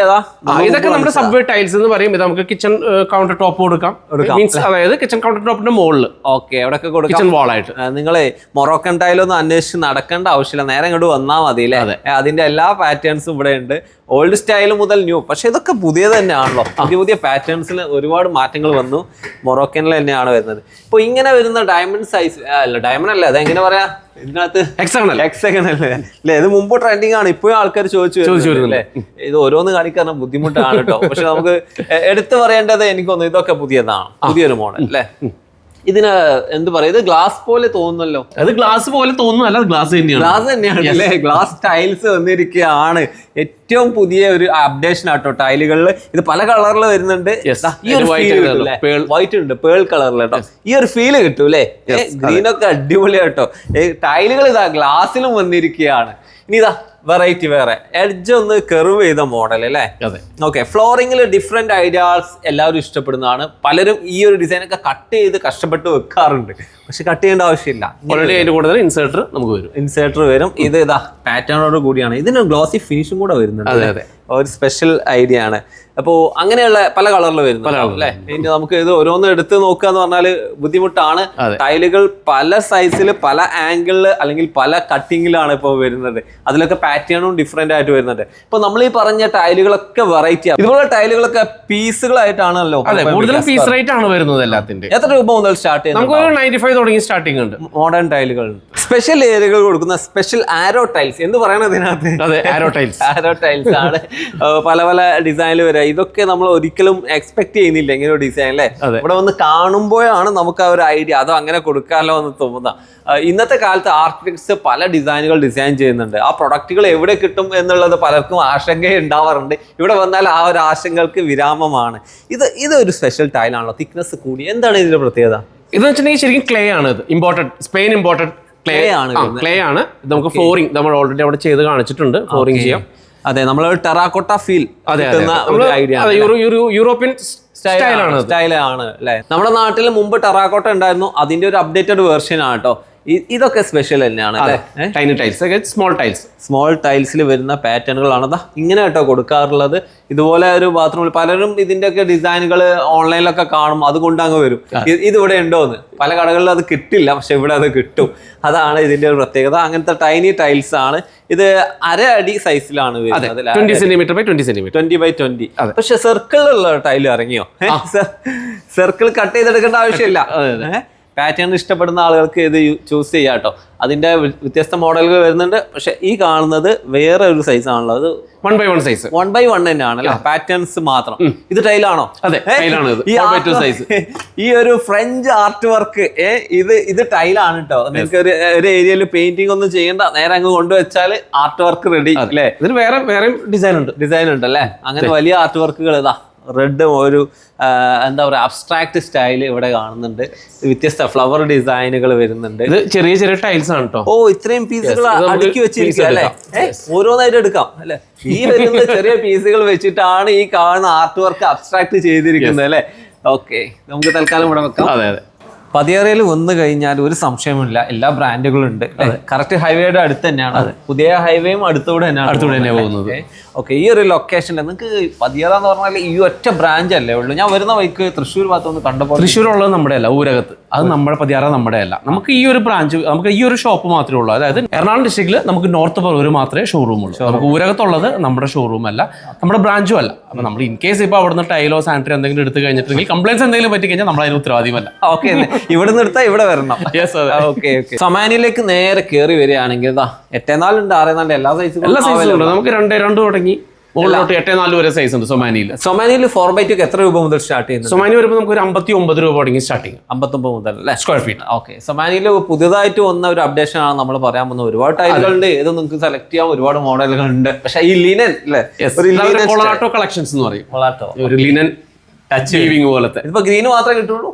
ഇതൊക്കെ നമ്മുടെ സബ്വേ ടൈൽസ് എന്ന് പറയും. ഇത് നമുക്ക് കിച്ചൺ കൗണ്ടർ ടോപ്പ് കൊടുക്കാം, മീൻസ് അതായത് കിച്ചൺ കൗണ്ടർ ടോപ്പിന്റെ മുകളിൽ.
ഓക്കെ, എവിടെയൊക്കെ കൊടുക്കാം,
കിച്ചൺ വാൾ ആയിട്ട്.
നിങ്ങളെ മൊറോക്കൻ ടൈലൊന്നും അന്വേഷിച്ച് നടക്കേണ്ട ആവശ്യമില്ല, നേരെ ഇങ്ങോട്ട് വന്നാൽ മതി അല്ലേ. അതിന്റെ എല്ലാ പാറ്റേൺസും ഇവിടെ ഉണ്ട്, ഓൾഡ് സ്റ്റൈൽ മുതൽ ന്യൂ. പക്ഷെ ഇതൊക്കെ പുതിയത് തന്നെയാണല്ലോ. പുതിയ പാറ്റേൺസിൽ ഒരുപാട് മാറ്റങ്ങൾ വന്നു. മൊറോക്കനിൽ തന്നെയാണ് വരുന്നത്. ഇപ്പൊ ഇങ്ങനെ വരുന്ന ഡയമണ്ട് സൈസ് അല്ല, ഡയമണ്ട് അല്ല, അതെങ്ങനെ പറയാ, ഇതിനകത്ത് ഹെക്സഗൺ അല്ലേ. ഇത് മുമ്പ് ട്രെൻഡിങ് ആണ്, ഇപ്പോഴും ആൾക്കാർ ചോദിച്ചു വരുന്നില്ലേ. ഇത് ഓരോന്ന് കാണിക്കാൻ ബുദ്ധിമുട്ടാണ് കേട്ടോ. പക്ഷെ നമുക്ക് എടുത്തു പറയേണ്ടത്, എനിക്കൊന്നും ഇതൊക്കെ പുതിയതാണ്, പുതിയൊരു മോഡൽ അല്ലേ. ഇതിന് എന്ത് പറയാ, ഇത് ഗ്ലാസ് പോലെ തോന്നുന്നല്ലോ.
അത് ഗ്ലാസ് പോലെ തോന്നുന്നല്ല, ഗ്ലാസ്
തന്നെയാണ് അല്ലേ. ഗ്ലാസ് ടൈൽസ് വന്നിരിക്കുകയാണ്. ഏറ്റവും പുതിയ ഒരു അപ്ഡേഷൻ ആട്ടോ ടൈലുകളിൽ. ഇത് പല കളറിൽ വരുന്നുണ്ട്. വൈറ്റ് ഉണ്ട്, പേൾ കളറിൽ കേട്ടോ. ഈ ഒരു ഫീല് കിട്ടും അല്ലേ. ഗ്രീനൊക്കെ അടിപൊളിയാട്ടോ. ടൈലുകൾ ഇതാ ഗ്ലാസ്സിലും വന്നിരിക്കുകയാണ്. ഇനി ഇതാ വെറൈറ്റി വേറെ, എഡ്ജ് ഒന്ന് കെർവ് ചെയ്ത മോഡൽ അല്ലേ. ഓക്കെ, ഫ്ലോറിംഗിൽ ഡിഫറെന്റ് ഐഡിയാസ് എല്ലാവരും ഇഷ്ടപ്പെടുന്നതാണ്. പലരും ഈ ഒരു ഡിസൈൻ ഒക്കെ കട്ട് ചെയ്ത് കഷ്ടപ്പെട്ട് വെക്കാറുണ്ട്, പക്ഷെ കട്ട് ചെയ്യേണ്ട ആവശ്യമില്ല.
കൂടുതൽ ഇൻസേർട്ടർ
വരും. ഇത് ഇതാ പാറ്റേണോട് കൂടിയാണ്. ഇതിന് ഗ്ലോസി ഫിനിഷും കൂടെ വരുന്നുണ്ട്. ഒരു സ്പെഷ്യൽ ഐഡിയ ആണ്. അപ്പോൾ അങ്ങനെയുള്ള പല കളറിൽ വരുന്നു അല്ലേ. ഇനി നമുക്ക് ഇത് ഓരോന്നും എടുത്ത് നോക്കുക എന്ന് പറഞ്ഞാൽ ബുദ്ധിമുട്ടാണ്. ടൈലുകൾ പല സൈസിൽ, പല ആംഗിളിൽ അല്ലെങ്കിൽ പല കട്ടിങ്ങിലാണ് ഇപ്പോൾ വരുന്നത്. അതിലൊക്കെ പാറ്റേണും ഡിഫറെന്റ് ആയിട്ട് വരുന്നുണ്ട്. ഇപ്പൊ നമ്മൾ ഈ പറഞ്ഞ ടൈലുകളൊക്കെ വെറൈറ്റി ആണ്. ഇതുപോലെ ടൈലുകളൊക്കെ പീസുകളായിട്ടാണല്ലോ,
കൂടുതലും പീസ് റേറ്റ് ആണ് വരുന്നത് എല്ലാത്തിന്റെ.
എത്ര രൂപ മുതൽ സ്റ്റാർട്ട് ചെയ്യുന്നത്?
നമുക്ക് 95 തുടങ്ങി സ്റ്റാർട്ടിംഗ് ഉണ്ട്.
മോഡേൺ ടൈലുകൾ, സ്പെഷ്യൽ ഏരിയകൾ കൊടുക്കുന്ന സ്പെഷ്യൽ ആരോ ടൈൽസ് എന്ന് പറയുന്നത് ഇതിനകത്ത്.
ആരോ ടൈൽസ്
ആണ്. പല പല ഡിസൈനിൽ വരെ. ഇതൊക്കെ നമ്മൾ ഒരിക്കലും എക്സ്പെക്ട് ചെയ്യുന്നില്ല ഇങ്ങനെ ഒരു ഡിസൈൻ അല്ലേ. ഇവിടെ വന്ന് കാണുമ്പോഴാണ് നമുക്ക് ആ ഒരു ഐഡിയ, അതോ അങ്ങനെ കൊടുക്കാമല്ലോ എന്ന് തോന്നുക. ഇന്നത്തെ കാലത്ത് ആർക്കിടെക്ട്സ് പല ഡിസൈനുകൾ ഡിസൈൻ ചെയ്യുന്നുണ്ട്. ആ പ്രൊഡക്റ്റുകൾ എവിടെ കിട്ടും എന്നുള്ളത് പലർക്കും ആശങ്ക ഉണ്ടാവാറുണ്ട്. ഇവിടെ വന്നാൽ ആ ഒരു ആശങ്കകൾക്ക് വിരാമമാണ്. ഇതൊരു സ്പെഷ്യൽ ടൈലാണല്ലോ, തിക്നെസ് കൂടി. എന്താണ് ഇതിന്റെ പ്രത്യേകത?
ഇതെന്ന് വെച്ചിട്ടുണ്ടെങ്കിൽ ശരിക്കും ക്ലേ ആണ്. ഇത് ഇമ്പോർട്ടഡ്, സ്പെയിൻ ഇമ്പോർട്ടഡ് ക്ലേ ആണ്. നമുക്ക് ഫ്ലോറിംഗ് നമ്മൾ ഓൾറെഡി അവിടെ ചെയ്ത് കാണിച്ചിട്ടുണ്ട്. ഫ്ലോറിംഗ് ചെയ്യാം.
അതെ, നമ്മൾ ടെറാക്കോട്ട ഫീൽ ഐഡിയ,
യൂറോപ്യൻ
സ്റ്റൈലാണ് അല്ലെ. നമ്മുടെ നാട്ടിൽ മുമ്പ് ടെറാക്കോട്ട ഉണ്ടായിരുന്നു, അതിന്റെ ഒരു അപ്ഡേറ്റഡ് വേർഷൻ ആണ് കേട്ടോ. ഇതൊക്കെ സ്പെഷ്യൽ തന്നെയാണ്.
ടൈനി ടൈൽസ്,
സ്മോൾ ടൈൽസിൽ വരുന്ന പാറ്റേണുകളാണ് ഇങ്ങനെ കേട്ടോ കൊടുക്കാറുള്ളത്. ഇതുപോലെ ഒരു ബാത്റൂമിൽ പലരും ഇതിന്റെ ഒക്കെ ഡിസൈനുകൾ ഓൺലൈനിലൊക്കെ കാണും, അതുകൊണ്ട് അങ്ങ് വരും. ഇതിവിടെ ഉണ്ടോന്ന്. പല കടകളിലും അത് കിട്ടില്ല, പക്ഷെ ഇവിടെ അത് കിട്ടും. അതാണ് ഇതിന്റെ ഒരു പ്രത്യേകത. അങ്ങനത്തെ ടൈനി ടൈൽസ് ആണ്. ഇത് 1/2 അടി സൈസിലാണ് വരുന്നത്,
20 സെന്റിമീറ്റർ ബൈ 20 സെന്റിമീറ്റർ,
20 by 20. പക്ഷെ സർക്കിളിലുള്ള ടൈൽ ഇറങ്ങിയോ? സർക്കിൾ കട്ട് ചെയ്തെടുക്കേണ്ട ആവശ്യമില്ല. പാറ്റേൺ ഇഷ്ടപ്പെടുന്ന ആളുകൾക്ക് ഇത് ചൂസ് ചെയ്യാം കേട്ടോ. അതിന്റെ വ്യത്യസ്ത മോഡലുകൾ വരുന്നുണ്ട്. പക്ഷെ ഈ കാണുന്നത് വേറെ ഒരു സൈസ് ആണല്ലോ, അത്
1x1 സൈസ്,
1x1 തന്നെയാണ് അല്ലേ. പാറ്റേൺസ് മാത്രം. ഇത് ടൈലാണോ?
അതെ,
ഈ ഒരു ഫ്രഞ്ച് ആർട്ട് വർക്ക്, ഇത് ടൈലാണ് കേട്ടോ. നിങ്ങൾക്ക് ഒരു ഏരിയയിൽ പെയിന്റിംഗ് ഒന്നും ചെയ്യേണ്ട, നേരെ അങ്ങ് കൊണ്ടുവച്ചാൽ ആർട്ട് വർക്ക് റെഡി അല്ലേ.
ഇതിന് വേറെ ഡിസൈൻ ഉണ്ട്
അല്ലേ. അങ്ങനെ വലിയ ആർട്ട് വർക്കുകൾ ഇതാ റെഡ് ഒരു എന്താ പറയുക അബ്സ്ട്രാക്ട് സ്റ്റൈൽ ഇവിടെ കാണുന്നുണ്ട്. വ്യത്യസ്ത ഫ്ലവർ ഡിസൈനുകൾ വരുന്നുണ്ട്.
ഇത് ചെറിയ ചെറിയ ടൈൽസ് ആണ് കേട്ടോ.
ഓ, ഇത്രയും പീസുകൾ അടുക്കി വെച്ചിരിക്കുക അല്ലേ? ഓരോന്നായിട്ട് എടുക്കാം അല്ലെ? ഈ വരുന്ന ചെറിയ പീസുകൾ വെച്ചിട്ടാണ് ഈ കാണുന്ന ആർട്ട് വർക്ക് അബ്സ്ട്രാക്ട് ചെയ്തിരിക്കുന്നത് അല്ലേ? ഓക്കെ, നമുക്ക് തൽക്കാലം ഇവിടെ വെക്കാം.
അതെ അതെ.
പതിയാറയിൽ വന്നു കഴിഞ്ഞാൽ ഒരു സംശയമില്ല, എല്ലാ ബ്രാൻഡുകളും ഉണ്ട്. കറക്റ്റ് ഹൈവേയുടെ അടുത്ത് തന്നെയാണ്. പുതിയ ഹൈവേയും അടുത്തൂടെ തന്നെയാണ്
പോകുന്നത്.
ഓക്കെ, ഈ ഒരു ലൊക്കേഷനിൽ നിങ്ങൾക്ക് പതിയാറ എന്ന് പറഞ്ഞാൽ ഈ ഒറ്റ ബ്രാഞ്ച് അല്ലേ ഉള്ളൂ? ഞാൻ വരുന്ന വഴിക്ക് തൃശ്ശൂർ ഭാഗത്തൊന്ന് കണ്ടപ്പോൾ
തൃശ്ശൂരുള്ളത് നമ്മുടെ അല്ല, ഊരകത്ത്. അത് നമ്മുടെ പതിയാറ നമ്മുടെ അല്ല. നമുക്ക് ഈ ഒരു ബ്രാഞ്ച്, നമുക്ക് ഈ ഒരു ഷോപ്പ് മാത്രമേ ഉള്ളൂ. അതായത് എറണാകുളം ഡിസ്ട്രിക്റ്റിൽ നമുക്ക് നോർത്ത് പറവൂർ മാത്രമേ ഷോറൂം ഉള്ളൂ. നമുക്ക് ഊരകത്തുള്ളത് നമ്മുടെ ഷോറൂം അല്ല, നമ്മുടെ ബ്രാഞ്ചും അല്ല. അപ്പൊ നമ്മൾ ഇൻ കേസ് ഇപ്പോൾ അവിടുന്ന് ടൈലോ സാനിറ്ററി എന്തെങ്കിലും എടുത്ത് കഴിഞ്ഞിട്ടുണ്ടെങ്കിൽ കംപ്ലൈൻസ് എന്തെങ്കിലും പറ്റി കഴിഞ്ഞാൽ നമ്മൾ അതിന് ഉത്തരവാദിയല്ല.
ഓക്കെ, ഇവിടെ നിർത്താ ഇവിടെ വരണം. Okay okay. സൊമാനിയിലേക്ക് നേരെ കയറി വരികയാണെങ്കിൽ 8.4 ഉണ്ട്, 6.4 എല്ലാ സൈസും
ഉണ്ട്. നമുക്ക് 2 തുടങ്ങി മുകളിലോട്ട് 8.4 വരെ സൈസ് ഉണ്ട് സൊമാനിയിൽ.
4x2 എത്ര രൂപ മുതൽ സ്റ്റാർട്ട് ചെയ്യുന്നത്?
സൊമാനി വരുമ്പോൾ നമുക്ക് ഒരു 59 രൂപ തുടങ്ങി സ്റ്റാർട്ടിങ്.
59 മുതൽ അല്ലേ?
Square feet.
ഓക്കെ, സൊമാനിയിൽ പുതിയതായിട്ട് വന്ന ഒരു അപ്ഡേഷൻ ആണ് നമ്മൾ പറയാൻ പോകുന്നത്. ഒരുപാട് ടൈലുകളുണ്ട്, ഇത് നിങ്ങൾക്ക് സെലക്ട് ചെയ്യാൻ ഒരുപാട് മോഡലുകൾ ഉണ്ട്. പക്ഷെ ഈ ലിനൻ അല്ലേ,
കൊളാട്ടോ കളക്ഷൻസ് എന്ന് പറയും.
കൊളാട്ടോ
ഒരു ലിനൻ ടച്ച് വീവിംഗ് പോലത്തെ.
ഇതിപ്പോ ഗ്രീൻ മാത്രമേ കിട്ടുള്ളൂ.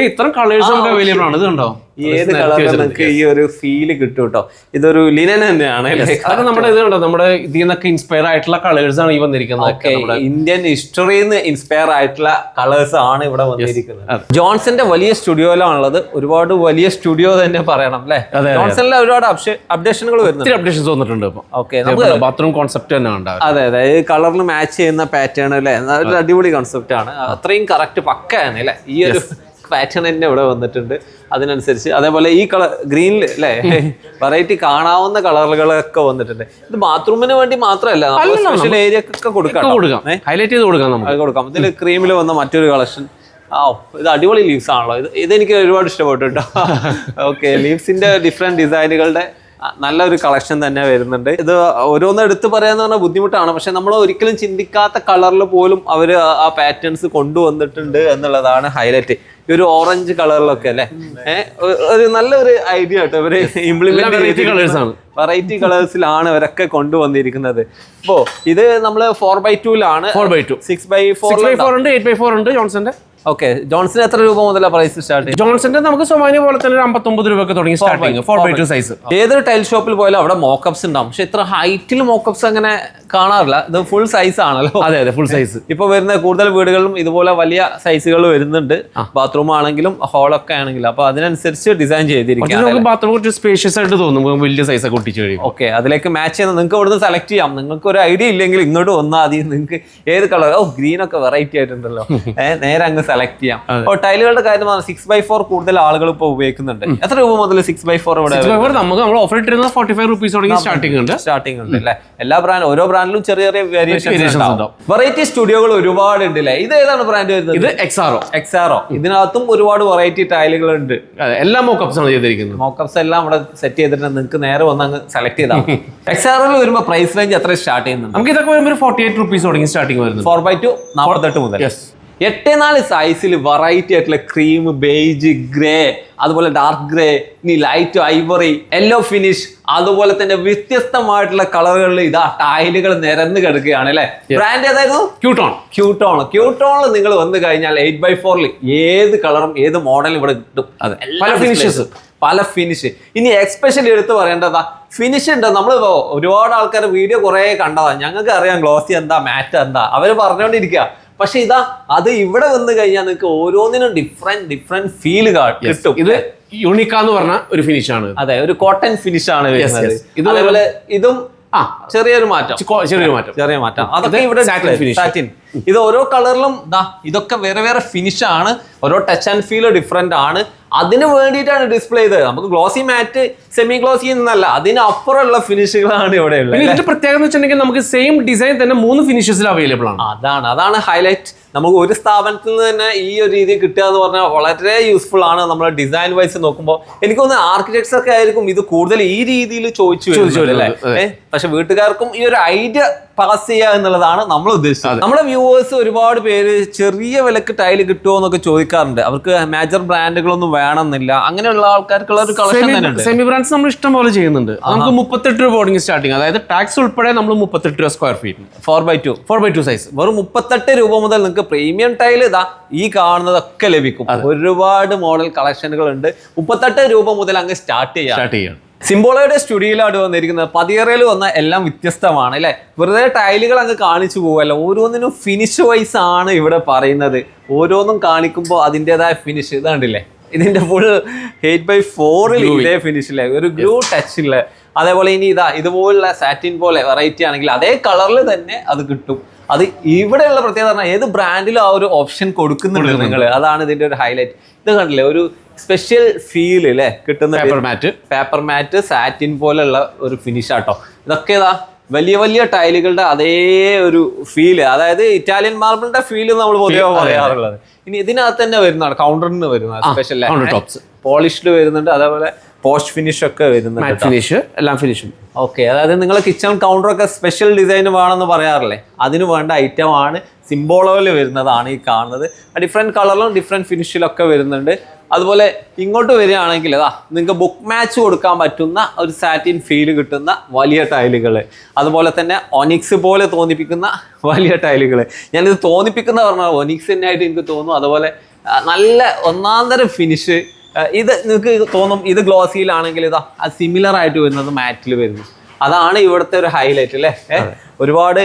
ഇത്രയും കളേഴ്സ് നമുക്ക് അവൈലബിൾ ആണ്. ഇത് കണ്ടോ,
ഏത് കളർ നിങ്ങൾക്ക് ഈ ഒരു ഫീല് കിട്ടും കേട്ടോ. ഇതൊരു ലിനൻ തന്നെയാണ്.
അതൊക്കെ നമ്മുടെ ഇത് കണ്ടോ, നമ്മുടെ ഇതിൽ നിന്നൊക്കെ ഇൻസ്പയർ ആയിട്ടുള്ള കളേഴ്സ് ആണ് ഈ വന്നിരിക്കുന്നത്.
ഇന്ത്യൻ ഹിസ്റ്ററിയിൽ നിന്ന് ഇൻസ്പയർ ആയിട്ടുള്ള കളേഴ്സ് ആണ് ഇവിടെ വന്നിരിക്കുന്നത്. ജോൺസന്റെ വലിയ സ്റ്റുഡിയോയിലാണുള്ളത്. ഒരുപാട് വലിയ സ്റ്റുഡിയോ തന്നെ പറയണം അല്ലെ? ജോൺസണിൽ ഒരുപാട് അപ്ഡേഷനുകൾ വരുന്നുണ്ട്.
അപ്ഡേഷൻസ് വന്നിട്ടുണ്ട്.
ഓക്കെ,
ബാത്റൂം കോൺസെപ്റ്റ് തന്നെ ഉണ്ടാവും.
അതെ അതെ, കളറിന് മാച്ച് ചെയ്യുന്ന പാറ്റേൺ അല്ലെ, ഒരു അടിപൊളി കോൺസെപ്റ്റ് ആണ്. അത്രയും കറക്റ്റ് പക്കയാണ് അല്ലെ. ഈ ഒരു പാറ്റേൺ തന്നെ ഇവിടെ വന്നിട്ടുണ്ട് അതിനനുസരിച്ച്. അതേപോലെ ഈ കളർ ഗ്രീനിൽ അല്ലേ വെറൈറ്റി കാണാവുന്ന കളറുകളൊക്കെ വന്നിട്ടുണ്ട്. ഇത് ബാത്റൂമിന് വേണ്ടി മാത്രമല്ല, സ്പെഷ്യൽ ഏരിയക്കൊക്കെ കൊടുക്കാം,
ഹൈലൈറ്റ് ചെയ്ത് കൊടുക്കാം, നമുക്ക്
കൊടുക്കാം. ഇതിൽ ക്രീമിൽ വന്ന മറ്റൊരു കളക്ഷൻ. ഇത് അടിപൊളി ലീവ്സ് ആണല്ലോ. ഇതെനിക്ക് ഒരുപാട് ഇഷ്ടപ്പെട്ടു കേട്ടോ. ഓക്കെ, ലീവ്സിന്റെ ഡിഫറെന്റ് ഡിസൈനുകളുടെ നല്ലൊരു കളക്ഷൻ തന്നെ വരുന്നുണ്ട്. ഇത് ഓരോന്നും എടുത്ത് പറയാന്ന് പറഞ്ഞാൽ ബുദ്ധിമുട്ടാണ്. പക്ഷെ നമ്മൾ ഒരിക്കലും ചിന്തിക്കാത്ത കളറിൽ പോലും അവർ ആ പാറ്റേൺസ് കൊണ്ടുവന്നിട്ടുണ്ട് എന്നുള്ളതാണ് ഹൈലൈറ്റ്. ഈ ഒരു ഓറഞ്ച് കളറിലൊക്കെ അല്ലേ, ഒരു നല്ലൊരു ഐഡിയ കേട്ടോ. ഇവര് ഇംപ്ലിമെന്റ് വെറൈറ്റി കളേഴ്സിലാണ് ഇവരൊക്കെ കൊണ്ടുവന്നിരിക്കുന്നത്. ഇപ്പോ ഇത് നമ്മള് 4x2 6x4
ഉണ്ട്, 8x4 ഉണ്ട് ജോൺസന്റെ.
ഓക്കെ, ജോൺസൺ എത്ര രൂപ മുതലാണ് പ്രൈസ് സ്റ്റാർട്ട്?
ജോൺസന്റെ നമുക്ക് സൊമാനി പോലെ തന്നെ 59 രൂപ തുടങ്ങി സ്റ്റാർട്ടിങ് 4x2 സൈസ്.
ഏതൊരു ടൈൽ ഷോപ്പിൽ പോയാലും അവിടെ മോക്കപ്സ് ഉണ്ടാവും. പക്ഷെ ഇത്ര ഹൈറ്റിൽ മോക്കപ്സ് അങ്ങനെ കാണാറില്ല. ഇത് ഫുൾ സൈസ് ആണല്ലോ.
അതെ അതെ, ഫുൾ സൈസ്.
ഇപ്പൊ വരുന്ന കൂടുതൽ വീടുകളിലും ഇതുപോലെ വലിയ സൈസുകൾ വരുന്നുണ്ട്. ബാത്റൂം ആണെങ്കിലും ഹോളൊക്കെ ആണെങ്കിലും. അപ്പൊ അതിനനുസരിച്ച് ഡിസൈൻ ചെയ്തിരിക്കും.
ബാത്റൂം കുറച്ച് സ്പേഷ്യസ് ആയിട്ട് തോന്നും, വലിയ സൈസ് ഒക്കെ ഒട്ടിച്ചു കഴിയും.
ഓക്കെ, അതിലേക്ക് മാച്ച് ചെയ്യുന്ന നിങ്ങൾക്ക് ഇവിടുന്ന് സെലക്ട് ചെയ്യാം. നിങ്ങൾക്ക് ഒരു ഐഡിയ ഇല്ലെങ്കിൽ ഇങ്ങോട്ട് വന്നാൽ മതി. നിങ്ങൾക്ക് ഏത് കളർ, ഗ്രീൻ ഒക്കെ വെറൈറ്റി ആയിട്ടുണ്ടല്ലോ, നേരെ അങ്ങ് സെലക്ട് ചെയ്യാം. ടൈലുകളുടെ കാര്യം 6x4 കൂടുതൽ ആളുകൾ ഇപ്പോൾ ഉപയോഗിക്കുന്നുണ്ട്. എത്ര രൂപ മുതൽ 6x4 ഇവിടെ
നമുക്ക് ഓഫർ ഇട്ടിരുന്നത് 45 റുപ്പീസ് തുടങ്ങി സ്റ്റാർട്ടിംഗ് ഉണ്ട്
അല്ലേ? എല്ലാ ബ്രാൻഡ്, ഓരോ ബ്രാൻഡിലും ചെറിയ ചെറിയ വേരിയേഷൻസ് ഉണ്ടാവും. വെറൈറ്റി സ്റ്റുഡിയോകൾ ഒരുപാട് ഉണ്ട് അല്ലേ? ഇത് ഏതാണ് ബ്രാൻഡ് വരുന്നത്?
ഇത് എക്സാറോ.
ഇതിനകത്തും ഒരുപാട് വെറൈറ്റി ടൈലുകൾ ഉണ്ട്.
എല്ലാ മോക്കപ്സ് ആണ് ചെയ്തിരിക്കുന്നത്.
മോക്കപ്സ് എല്ലാം ഇവിടെ സെറ്റ് ചെയ്തിട്ടുണ്ട്. നിങ്ങൾക്ക് നേരെ വന്ന് അങ്ങ് സെലക്ട് ചെയ്താൽ എക്സാറോയിൽ വരുമ്പോൾ പ്രൈസ് റേഞ്ച് എത്ര സ്റ്റാർട്ട് ചെയ്യുന്നുണ്ട്?
നമുക്ക് ഇതൊക്കെ വരുമ്പോൾ 48 റുപ്പീസ് തുടങ്ങി സ്റ്റാർട്ടിംഗ് വരുന്നത്.
4x2 48 മുതൽ. 8.4 സൈസിൽ വെറൈറ്റി ആയിട്ടുള്ള ക്രീം, ബേജ്, ഗ്രേ, അതുപോലെ ഡാർക്ക് ഗ്രേ, ഇനി ലൈറ്റ് ഐവറി, യെല്ലോ ഫിനിഷ്, അതുപോലെ തന്നെ വ്യത്യസ്തമായിട്ടുള്ള കളറുകളിൽ ഇതാ ടൈലുകൾ നിരന്ന് കിടക്കുകയാണ് അല്ലെ. ബ്രാൻഡ് ഏതായിരുന്നു? ക്യൂട്ടോണിൽ നിങ്ങൾ വന്നു കഴിഞ്ഞാൽ 8x4 ഏത് കളറും ഏത് മോഡലും ഇവിടെ കിട്ടും. പല ഫിനിഷ്. ഇനി എക്സ്പെഷ്യലി എടുത്ത് പറയേണ്ടതാ ഫിനിഷ് ഉണ്ട്. നമ്മൾ ഒരുപാട് ആൾക്കാർ വീഡിയോ കുറെ കണ്ടതാ, ഞങ്ങൾക്ക് അറിയാം ഗ്ലോസി എന്താ, മാറ്റ് എന്താ, അവര് പറഞ്ഞുകൊണ്ടിരിക്കുക. പക്ഷെ ഇതാ അത് ഇവിടെ വന്നു കഴിഞ്ഞാൽ നിങ്ങൾക്ക് ഓരോന്നിനും ഡിഫറെന്റ് ഫീൽ കിട്ടും.
ഇത് യൂണിക്കാന്ന് പറഞ്ഞ ഒരു ഫിനിഷ് ആണ്.
അതെ, ഒരു കോട്ടൺ ഫിനിഷ് ആണ് വരുന്നത്. ഇതുപോലെ ഇതും ചെറിയ മാറ്റം അതൊക്കെ ഇവിടെ സാറ്റിൻ. ഇത് ഓരോ കളറിലും ഇതൊക്കെ വേറെ വേറെ ഫിനിഷ് ആണ്. ഓരോ ടച്ച് ആൻഡ് ഫീൽ ഡിഫറെന്റ് ആണ്. അതിന് വേണ്ടിയിട്ടാണ് ഡിസ്പ്ലേ ചെയ്തത്. നമുക്ക് ഗ്ലോസി മാറ്റ്, സെമി ഗ്ലോസി എന്നല്ല, അതിനപ്പുറമുള്ള ഫിനിഷുകളാണ് ഇവിടെ ഉള്ളത്.
ഇതിന്റെ പ്രത്യേകത വെച്ചിട്ടുണ്ടെങ്കിൽ നമുക്ക് സെയിം ഡിസൈൻ തന്നെ 3 ഫിനിഷസിൽ അവൈലബിൾ ആണ്.
അതാണ് ഹൈലൈറ്റ്. നമുക്ക് ഒരു സ്ഥാപനത്തിൽ നിന്ന് തന്നെ ഈ ഒരു രീതി കിട്ടുക എന്ന് പറഞ്ഞാൽ വളരെ യൂസ്ഫുൾ ആണ്. നമ്മൾ ഡിസൈൻ വൈസ് നോക്കുമ്പോൾ എനിക്ക് തോന്നുന്നു ആർക്കിടെക്ട്സ് ഒക്കെ ആയിരിക്കും ഇത് കൂടുതൽ ഈ രീതിയിൽ ചോദിച്ചു. പക്ഷെ വീട്ടുകാർക്കും ഈ ഒരു ഐഡിയ പാസ് ചെയ്യുക എന്നുള്ളതാണ് നമ്മൾ ഉദ്ദേശിച്ചത്. നമ്മുടെ വ്യൂവേഴ്സ് ഒരുപാട് പേര് ചെറിയ വിലക്ക് ടൈല് കിട്ടുമോ എന്നൊക്കെ ചോദിക്കാറുണ്ട്. അവർക്ക് മേജർ ബ്രാൻഡുകളൊന്നും വേണമെന്നില്ല. അങ്ങനെയുള്ള ആൾക്കാർക്കുള്ള ഒരു കളക്ഷൻ തന്നെ ഉണ്ട്.
സെമി ബ്രാൻഡ്സ് നമ്മൾ ഇഷ്ടം പോലെ ചെയ്യുന്നുണ്ട്. നമുക്ക് 38 രൂപ ബോർഡിംഗ് സ്റ്റാർട്ടിങ്, അതായത് ടാക്സ് ഉൾപ്പെടെ നമ്മൾ 38 രൂപ സ്ക്വയർ ഫീറ്റ് 4x2 സൈസ്.
വെറും 38 രൂപ മുതൽ നിങ്ങൾക്ക് പ്രീമിയം ടൈൽ ഇതാ ഈ കാണുന്നതൊക്കെ ലഭിക്കും. ഒരുപാട് മോഡൽ കളക്ഷനുകൾ ഉണ്ട്. 38 രൂപ മുതൽ അങ്ങ് സ്റ്റാർട്ട് ചെയ്യാം. സിംബോളോയുടെ സ്റ്റുഡിയോയിലാണ് വന്നിരിക്കുന്നത്. പതിയറയിൽ വന്ന എല്ലാം വ്യത്യസ്തമാണ് അല്ലെ. വെറുതെ ടൈലുകൾ അങ്ങ് കാണിച്ചു പോവല്ല, ഓരോന്നിനും ഫിനിഷ് വൈസ് ആണ് ഇവിടെ പറയുന്നത്. ഓരോന്നും കാണിക്കുമ്പോൾ അതിൻ്റെതായ ഫിനിഷ് ഇതാണ്ടില്ലേ, ഇതിന്റെ ഫുൾ 8x4 ഇതേ ഫിനിഷിലെ ഒരു ഗ്ലൂ ടച്ച് ഇല്ല. അതേപോലെ ഇനി ഇതുപോലുള്ള സാറ്റിൻ പോലെ വെറൈറ്റി ആണെങ്കിൽ അതേ കളറിൽ തന്നെ അത് കിട്ടും. അത് ഇവിടെയുള്ള പ്രത്യേകത പറഞ്ഞാൽ ഏത് ബ്രാൻഡിലും ആ ഒരു ഓപ്ഷൻ കൊടുക്കുന്നുണ്ട് നിങ്ങൾ. അതാണ് ഇതിന്റെ ഒരു ഹൈലൈറ്റ്. ഇത് കണ്ടില്ലേ, ഒരു സ്പെഷ്യൽ ഫീൽ അല്ലേ കിട്ടുന്ന പേപ്പർ മാറ്റ് സാറ്റിൻ പോലെയുള്ള ഒരു ഫിനിഷ് ആട്ടോ. ഇതൊക്കെ വലിയ വലിയ ടൈലുകളുടെ അതേ ഒരു ഫീല്, അതായത് ഇറ്റാലിയൻ മാർബിളിന്റെ ഫീല് നമ്മൾ പൊതുവെ പറയാറുള്ളത്. ഇനി ഇതിനകത്ത് തന്നെ വരുന്നതാണ് കൗണ്ടറിന് വരുന്നത്. സ്പെഷ്യൽ പോളിഷ്ഡ് വരുന്നുണ്ട്, അതേപോലെ പോസ്റ്റ് ഫിനിഷ് ഒക്കെ വരുന്നുണ്ട്.
ഫിനിഷ് എല്ലാം ഫിനിഷും
ഓക്കെ. അതായത് നിങ്ങൾ കിച്ചൺ കൗണ്ടറൊക്കെ സ്പെഷ്യൽ ഡിസൈൻ വേണമെന്ന് പറയാറില്ലേ, അതിന് വേണ്ട ഐറ്റം ആണ്. സിംബോളോയിൽ വരുന്നതാണ് ഈ കാണുന്നത്. ഡിഫറെൻറ്റ് കളറിലും ഡിഫറെൻറ്റ് ഫിനിഷിലൊക്കെ വരുന്നുണ്ട്. അതുപോലെ ഇങ്ങോട്ട് വരികയാണെങ്കിൽ നിങ്ങൾക്ക് ബുക്ക് മാച്ച് കൊടുക്കാൻ പറ്റുന്ന ഒരു സാറ്റിൻ ഫീൽ കിട്ടുന്ന വലിയ ടൈലുകൾ, അതുപോലെ തന്നെ ഒനിക്സ് പോലെ തോന്നിപ്പിക്കുന്ന വലിയ ടൈലുകൾ. ഞാനിത് തോന്നിപ്പിക്കുന്ന പറഞ്ഞാൽ ഒനിക്സ് തന്നെ ആയിട്ട് എനിക്ക് തോന്നും. അതുപോലെ നല്ല ഒന്നാന്തരം ഫിനിഷ്. ഇത് നിങ്ങൾക്ക് തോന്നും ഇത് ഗ്ലോസിയിലാണെങ്കിൽ സിമിലർ ആയിട്ട് വരുന്നത് മാറ്റിൽ വരുന്നു. അതാണ് ഇവിടുത്തെ ഒരു ഹൈലൈറ്റ് അല്ലേ. ഒരുപാട്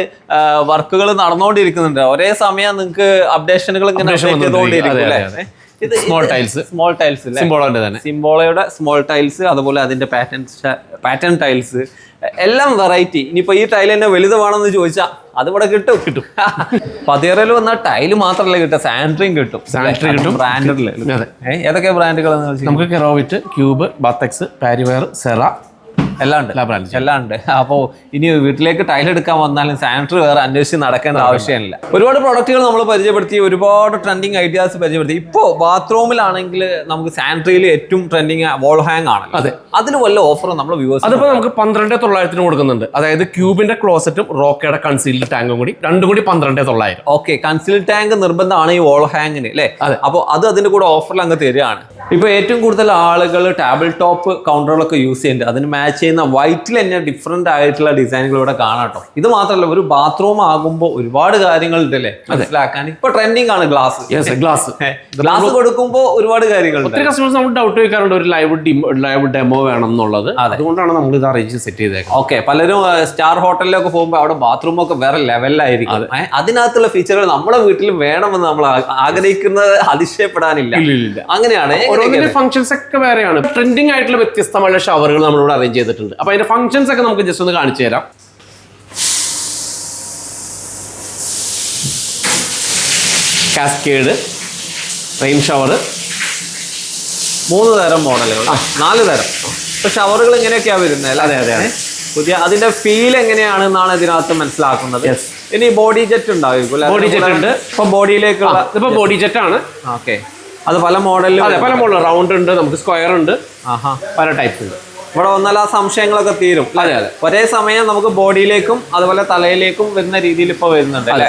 വർക്കുകൾ നടന്നുകൊണ്ടിരിക്കുന്നുണ്ട് ഒരേ സമയം. നിങ്ങൾക്ക് അപ്ഡേഷനുകൾ ഇങ്ങനെ ചെയ്തുകൊണ്ടിരിക്കും അല്ലേ. ഇത് സ്മോൾ ടൈൽസ് സിംബോളയുടെ സ്മോൾ ടൈൽസ്, അതുപോലെ അതിന്റെ പാറ്റേൺ ടൈൽസ് എല്ലാം വെറൈറ്റി. ഇനിയിപ്പോ ഈ ടൈൽ തന്നെ വലുത് വേണമെന്ന് ചോദിച്ചാൽ അത് ഇവിടെ കിട്ടും. പതിയറയിൽ വന്ന ടൈല് മാത്രമല്ല കിട്ടുക, സാനിറ്ററിയും കിട്ടും. ബ്രാൻഡിൽ ഏതൊക്കെ ബ്രാൻഡുകൾ
നമുക്ക് കെറോവിറ്റ്, ക്യൂബ്, ബാത്തെക്സ്, പാരിവെയർ, സെറ
എല്ലാം ഉണ്ട്. അപ്പോൾ ഇനി വീട്ടിലേക്ക് ടൈൽ എടുക്കാൻ വന്നാലും സാനിറ്ററി വേറെ അന്വേഷിച്ച് നടക്കേണ്ട ആവശ്യമില്ല. ഒരുപാട് പ്രൊഡക്റ്റുകൾ നമ്മൾ പരിചയപ്പെടുത്തി, ഒരുപാട് ട്രെൻഡിങ് ഐഡിയാസ് പരിചയപ്പെടുത്തി. ഇപ്പോൾ ബാത്റൂമിലാണെങ്കിൽ നമുക്ക് സാനിറ്ററിയിൽ ഏറ്റവും ട്രെൻഡിങ് വോൾ ഹാങ് ആണ്. അതിന് വല്ല ഓഫറും നമ്മൾ വ്യൂവേഴ്സ്
അതിപ്പോൾ നമുക്ക് 12,900 കൊടുക്കുന്നുണ്ട്. അതായത് ക്യൂബിന്റെ ക്ലോസറ്റും റോക്കയുടെ കൺസീൽഡ് ടാങ്കും കൂടി രണ്ടും കൂടി 12,900.
ഓക്കെ, കൺസീൽഡ് ടാങ്ക് നിർബന്ധമാണ് ഈ വോൾ ഹാങ്ങിന് അല്ലേ. അപ്പോൾ അത് അതിന്റെ കൂടെ ഓഫറിൽ അങ്ങ് തരികയാണ്. ഇപ്പൊ ഏറ്റവും കൂടുതൽ ആളുകൾ ടേബിൾ ടോപ്പ് കൗണ്ടറുകളൊക്കെ യൂസ് ചെയ്യുന്നുണ്ട്. അതിന് മാച്ച് ചെയ്യുന്ന വൈറ്റിൽ തന്നെ ഡിഫറെന്റ് ആയിട്ടുള്ള ഡിസൈനുകൾ ഇവിടെ കാണാട്ടോ. ഇത് മാത്രമല്ല, ഒരു ബാത്റൂം ആകുമ്പോൾ ഒരുപാട് കാര്യങ്ങൾ ഉണ്ടല്ലേ മനസ്സിലാക്കാൻ. ഇപ്പൊ ട്രെൻഡിങ് ആണ് ഗ്ലാസ് കൊടുക്കുമ്പോൾ ഒരുപാട് കാര്യങ്ങൾ.
ഒത്തിരി കസ്റ്റമേഴ്സ് നമ്മൾ ഡൗട്ട് ചോദിക്കാറുണ്ട് ഒരു ലൈവ് ഡെമോ വേണം എന്നുള്ളത്. അതുകൊണ്ടാണ് നമ്മൾ ഇത് അറേഞ്ച് സെറ്റ് ചെയ്തേക്കുന്നത്.
ഓക്കെ, പലരും സ്റ്റാർ ഹോട്ടലിലൊക്കെ പോകുമ്പോൾ അവിടെ ബാത്റൂം ഒക്കെ വേറെ ലെവലിലായിരിക്കും. അതിനകത്തുള്ള ഫീച്ചറുകൾ നമ്മുടെ വീട്ടിൽ വേണമെന്ന് നമ്മൾ ആഗ്രഹിക്കുന്നത് അതിശയപ്പെടാനില്ല. അങ്ങനെയാണ്
ഫംഗ്ഷൻസ് ഒക്കെ വേറെയാണ്. ട്രെൻഡിങ് ആയിട്ടുള്ള വ്യത്യസ്തമായ ഷവറുകൾ നമ്മളിവിടെ അറേഞ്ച് ചെയ്തിട്ടുണ്ട്. അപ്പൊ അതിന്റെ ഫംഗ്ഷൻസ് ഒക്കെ നമുക്ക് ജസ്റ്റ് ഒന്ന് കാണിച്ചു തരാം. കാസ്കേഡ്, റെയിൻ ഷവർ,
3 തരം മോഡലുകൾ, 4 തരം. ഇപ്പൊ ഷവറുകൾ ഇങ്ങനെയൊക്കെയാ വരുന്നത്. അതെ. പുതിയ അതിന്റെ ഫീൽ എങ്ങനെയാണെന്നാണ് ഇതിനകത്ത് മനസ്സിലാക്കുന്നത്. ഇനി ബോഡി ജെറ്റ് ഉണ്ടാവും.
ബോഡി ജെറ്റ് ഉണ്ട്.
ഇപ്പൊ ബോഡിയിലേക്കുള്ള
ഇപ്പൊ ബോഡി ജെറ്റ് ആണ്.
ഓക്കെ, അത് പല മോഡലിലും
റൗണ്ട് ഉണ്ട്, നമുക്ക് സ്ക്വയർ ഉണ്ട്, പല ടൈപ്സ് ഉണ്ട്.
ഇവിടെ വന്നാൽ ആ സംശയങ്ങളൊക്കെ തീരും.
അതെ.
ഒരേ സമയം നമുക്ക് ബോഡിയിലേക്കും അതുപോലെ തലയിലേക്കും വരുന്ന രീതിയിൽ ഇപ്പൊ വരുന്നുണ്ട് അല്ലേ.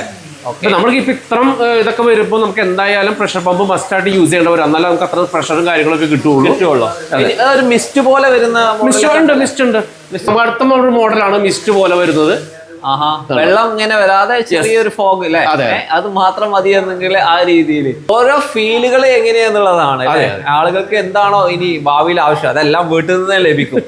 നമ്മൾക്ക് ഇപ്പൊ ഇത്രയും ഇതൊക്കെ വരുമ്പോൾ നമുക്ക് എന്തായാലും പ്രഷർ പമ്പ് മസ്റ്റായിട്ട് യൂസ് ചെയ്യേണ്ട വരും. എന്നാലും നമുക്ക് അത്ര പ്രഷറും കാര്യങ്ങളൊക്കെ കിട്ടുള്ളൂ.
ഒരു മിസ്റ്റ് പോലെ വരുന്ന
മിസ്റ്റ് ഉണ്ട്. അടുത്ത ഒരു മോഡലാണ് മിസ്റ്റ് പോലെ വരുന്നത്.
വെള്ളം ഇങ്ങനെ വരാതെ ചെറിയൊരു ഫോഗ് അല്ലേ, അത് മാത്രം മതിയെന്നെങ്കിൽ ആ രീതിയിൽ ഓരോ ഫീലുകൾ എങ്ങനെയാന്നുള്ളതാണ്. ആളുകൾക്ക് എന്താണോ ഇനി ഭാവിയിൽ ആവശ്യം അതെല്ലാം വീട്ടിൽ നിന്നേ ലഭിക്കും.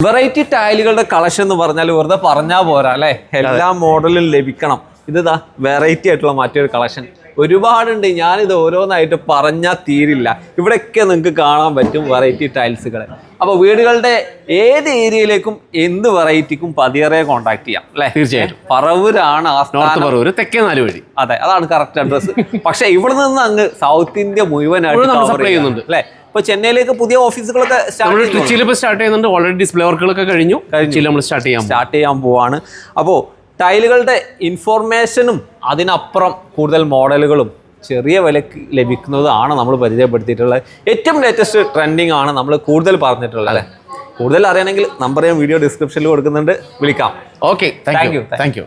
വെറൈറ്റി ടൈലുകളുടെ കളക്ഷൻ എന്ന് പറഞ്ഞാൽ വെറുതെ പറഞ്ഞാൽ പോരാ അല്ലെ, എല്ലാ മോഡലും ലഭിക്കണം. ഇതാ വെറൈറ്റി ആയിട്ടുള്ള മറ്റൊരു കളക്ഷൻ ഒരുപാടുണ്ട്. ഞാനിത് ഓരോന്നായിട്ട് പറഞ്ഞാൽ തീരില്ല. ഇവിടെയൊക്കെ നിങ്ങൾക്ക് കാണാൻ പറ്റും വെറൈറ്റി ടൈൽസുകൾ. അപ്പോൾ വീടുകളുടെ ഏത് ഏരിയയിലേക്കും എന്ത് വെറൈറ്റിക്കും പതിയറയെ കോൺടാക്ട് ചെയ്യാം അല്ലേ.
തീർച്ചയായിട്ടും.
പറവൂരാണ്
പറവൂർ, തെക്കേ നാലുവഴി.
അതെ, അതാണ് കറക്റ്റ് അഡ്രസ്. പക്ഷെ ഇവിടെ നിന്ന് അങ്ങ് സൗത്ത് ഇന്ത്യ മുഴുവനായിട്ട്
സപ്ലൈ ചെയ്യുന്നുണ്ട്
അല്ലേ. ഇപ്പൊ ചെന്നൈയിലേക്ക് പുതിയ ഓഫീസുകളൊക്കെ
സ്റ്റാർട്ട് ചെയ്യുന്നുണ്ട്. ഓൾറെഡി ഡിസ്പ്ലേ വർക്കുകളൊക്കെ കഴിഞ്ഞു. നമ്മൾ സ്റ്റാർട്ട് ചെയ്യാൻ
പോവാണ്. അപ്പോൾ ടൈലുകളുടെ ഇൻഫോർമേഷനും അതിനപ്പുറം കൂടുതൽ മോഡലുകളും ചെറിയ വിലക്ക് ലഭിക്കുന്നതാണ് നമ്മൾ പരിചയപ്പെടുത്തിയിട്ടുള്ളത്. ഏറ്റവും ലേറ്റസ്റ്റ് ട്രെൻഡിങ് ആണ് നമ്മൾ കൂടുതൽ പറഞ്ഞിട്ടുള്ളത്. കൂടുതൽ അറിയണമെങ്കിൽ നമ്പർ ഞാൻ വീഡിയോ ഡിസ്ക്രിപ്ഷനിൽ കൊടുക്കുന്നുണ്ട്, വിളിക്കാം.
Okay, thank you.